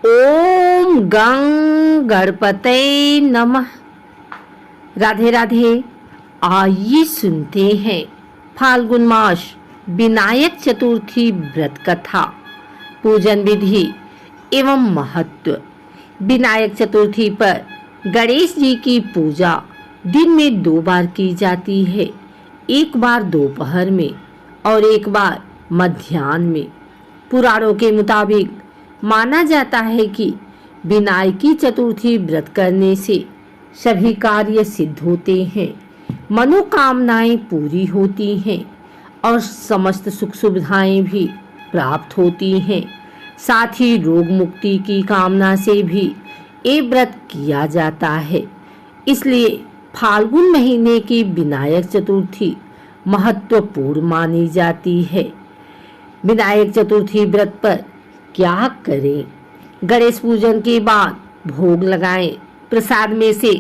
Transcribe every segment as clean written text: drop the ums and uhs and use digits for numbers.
ओम गं गणपते नमः। राधे राधे। आइए सुनते हैं फाल्गुन मास विनायक चतुर्थी व्रत कथा, पूजन विधि एवं महत्व। विनायक चतुर्थी पर गणेश जी की पूजा दिन में 2 बार की जाती है, एक बार दोपहर में और एक बार मध्याह्न में। पुराणों के मुताबिक माना जाता है कि विनायकी चतुर्थी व्रत करने से सभी कार्य सिद्ध होते हैं, मनोकामनाएं पूरी होती हैं और समस्त सुख सुविधाएं भी प्राप्त होती हैं। साथ ही रोग मुक्ति की कामना से भी ये व्रत किया जाता है। इसलिए फाल्गुन महीने की विनायक चतुर्थी महत्वपूर्ण मानी जाती है। विनायक चतुर्थी व्रत पर क्या करें? गणेश पूजन के बाद भोग लगाएं, प्रसाद में से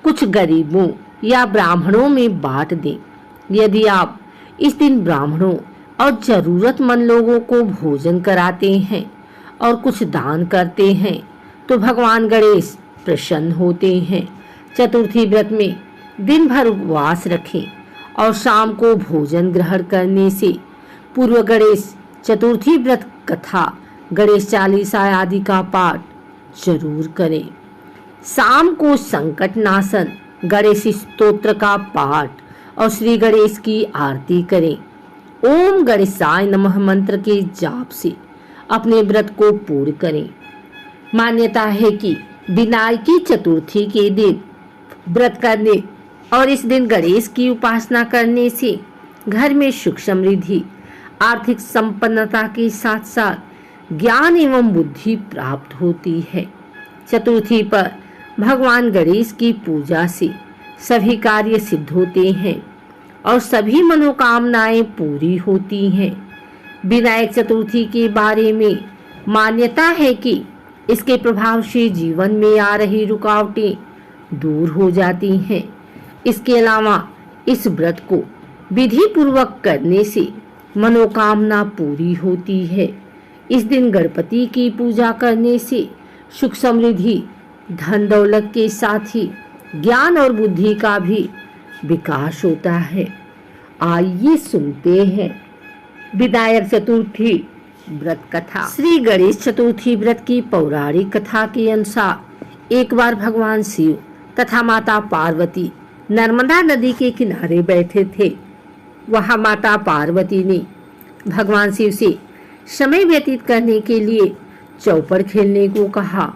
कुछ गरीबों या ब्राह्मणों में बांट दें। यदि आप इस दिन ब्राह्मणों और जरूरतमंद लोगों को भोजन कराते हैं और कुछ दान करते हैं तो भगवान गणेश प्रसन्न होते हैं। चतुर्थी व्रत में दिन भर उपवास रखें और शाम को भोजन ग्रहण करने से पूर्व गणेश चतुर्थी व्रत कथा, गणेश चालीसा आदि का पाठ जरूर करें। शाम को संकट नाशन गणेश स्तोत्र का पाठ और श्री गणेश की आरती करें। ओम गणेशाय नमः मंत्र के जाप से अपने व्रत को पूर्ण करें। मान्यता है कि विनायकी चतुर्थी के दिन व्रत करने और इस दिन गणेश की उपासना करने से घर में सुख समृद्धि, आर्थिक संपन्नता के साथ साथ ज्ञान एवं बुद्धि प्राप्त होती है। चतुर्थी पर भगवान गणेश की पूजा से सभी कार्य सिद्ध होते हैं और सभी मनोकामनाएं पूरी होती हैं। विनायक चतुर्थी के बारे में मान्यता है कि इसके प्रभाव से जीवन में आ रही रुकावटें दूर हो जाती हैं। इसके अलावा इस व्रत को विधि पूर्वक करने से मनोकामना पूरी होती है। इस दिन गणपति की पूजा करने से सुख समृद्धि, धन दौलत के साथ ही ज्ञान और बुद्धि का भी विकास होता है। आइए सुनते हैं विनायक चतुर्थी व्रत कथा। श्री गणेश चतुर्थी व्रत की पौराणिक कथा के अनुसार एक बार भगवान शिव तथा माता पार्वती नर्मदा नदी के किनारे बैठे थे। वहां माता पार्वती ने भगवान शिव से समय व्यतीत करने के लिए चौपड़ खेलने को कहा।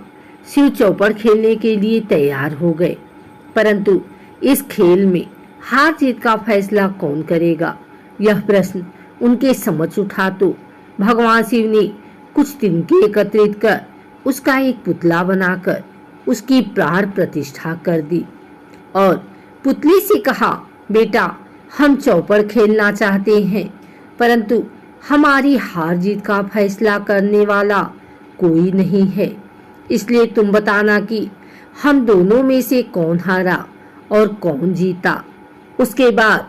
शिव चौपड़ खेलने के लिए तैयार हो गए, परंतु इस खेल में हार जीत का फैसला कौन करेगा, यह प्रश्न उनके समझ उठा तो भगवान शिव ने कुछ तिनके एकत्रित कर उसका एक पुतला बनाकर उसकी प्राण प्रतिष्ठा कर दी और पुतली से कहा, बेटा हम चौपड़ खेलना चाहते हैं, परंतु हमारी हार जीत का फैसला करने वाला कोई नहीं है, इसलिए तुम बताना कि हम दोनों में से कौन हारा और कौन जीता। उसके बाद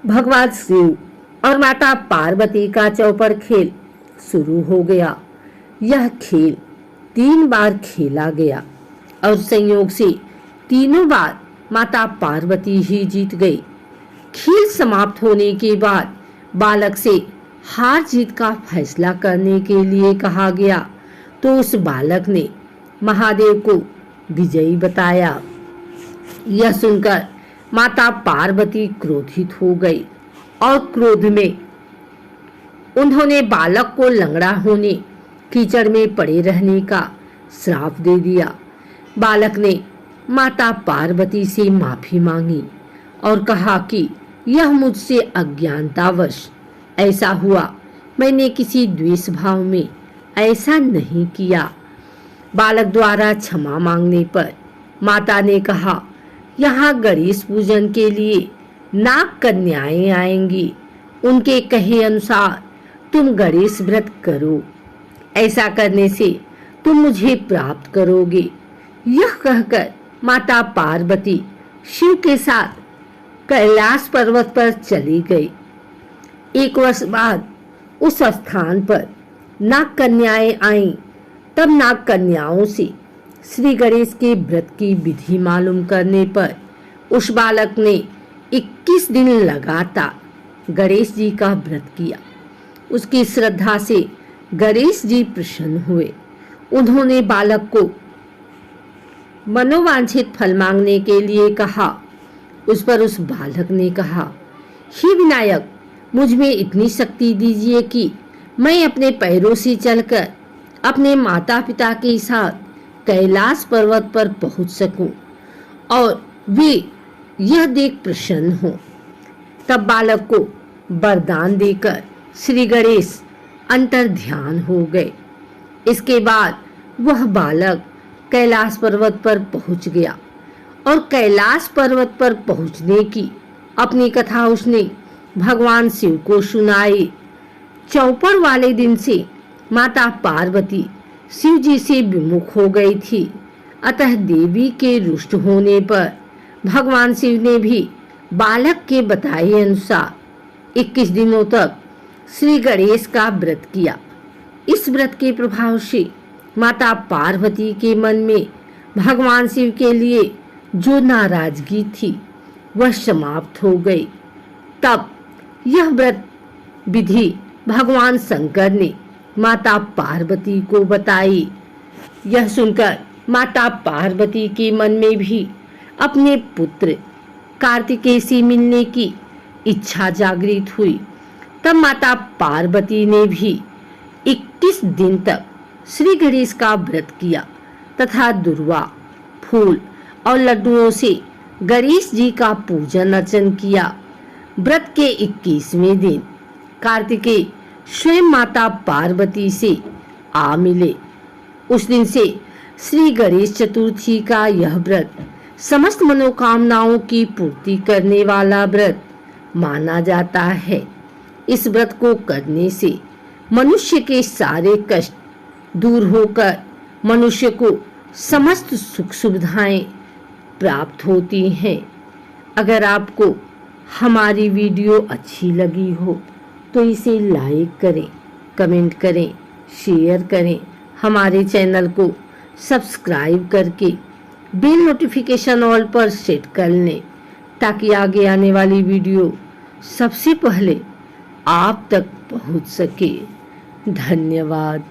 भगवान शिव और माता पार्वती का चौपड़ खेल शुरू हो गया। यह खेल 3 बार खेला गया और संयोग से तीनों बार माता पार्वती ही जीत गई। खेल समाप्त होने के बाद बालक से हार जीत का फैसला करने के लिए कहा गया तो उस बालक ने महादेव को विजयी बताया। यह सुनकर माता पार्वती क्रोधित हो गई और क्रोध में उन्होंने बालक को लंगड़ा होने, कीचड़ में पड़े रहने का श्राप दे दिया। बालक ने माता पार्वती से माफी मांगी और कहा कि यह मुझसे अज्ञानतावश ऐसा हुआ, मैंने किसी द्वेष भाव में ऐसा नहीं किया। बालक द्वारा क्षमा मांगने पर माता ने कहा, यहाँ गणेश पूजन के लिए नाग कन्याएं आएंगी, उनके कहे अनुसार तुम गणेश व्रत करो, ऐसा करने से तुम मुझे प्राप्त करोगे। यह कहकर माता पार्वती शिव के साथ कैलाश पर्वत पर चली गई। 1 वर्ष बाद उस स्थान पर नाग कन्याएं आईं तब नाग कन्याओं से श्री गणेश के व्रत की विधि मालूम करने पर उस बालक ने 21 दिन लगातार गणेश जी का व्रत किया। उसकी श्रद्धा से गणेश जी प्रसन्न हुए। उन्होंने बालक को मनोवांछित फल मांगने के लिए कहा। उस पर उस बालक ने कहा, हे विनायक, मुझ में इतनी शक्ति दीजिए कि मैं अपने पैरों से चलकर अपने माता पिता के साथ कैलाश पर्वत पर पहुंच सकूं और वे यह देख प्रसन्न हों। तब बालक को वरदान देकर श्री गणेश अंतर ध्यान हो गए। इसके बाद वह बालक कैलाश पर्वत पर पहुंच गया और कैलाश पर्वत पर पहुंचने की अपनी कथा उसने भगवान शिव को सुनाई। चौपड़ वाले दिन से माता पार्वती शिव जी से विमुख हो गई थी, अतः देवी के रुष्ट होने पर भगवान शिव ने भी बालक के बताए अनुसार 21 दिनों तक श्री गणेश का व्रत किया। इस व्रत के प्रभाव से माता पार्वती के मन में भगवान शिव के लिए जो नाराजगी थी वह समाप्त हो गई। तब यह व्रत विधि भगवान शंकर ने माता पार्वती को बताई। यह सुनकर माता पार्वती के मन में भी अपने पुत्र कार्तिकेय से मिलने की इच्छा जागृत हुई। तब माता पार्वती ने भी 21 दिन तक श्री गणेश का व्रत किया तथा दुर्वा, फूल और लड्डुओं से गणेश जी का पूजन अर्चन किया। व्रत के 21वें दिन कार्तिकेय स्वयं माता पार्वती से आ मिले। उस दिन से श्री गणेश चतुर्थी का यह व्रत समस्त मनोकामनाओं की पूर्ति करने वाला व्रत माना जाता है। इस व्रत को करने से मनुष्य के सारे कष्ट दूर होकर मनुष्य को समस्त सुख सुविधाएं प्राप्त होती हैं। अगर आपको हमारी वीडियो अच्छी लगी हो तो इसे लाइक करें, कमेंट करें, शेयर करें। हमारे चैनल को सब्सक्राइब करके बेल नोटिफिकेशन ऑल पर सेट कर लें ताकि आगे आने वाली वीडियो सबसे पहले आप तक पहुंच सके। धन्यवाद।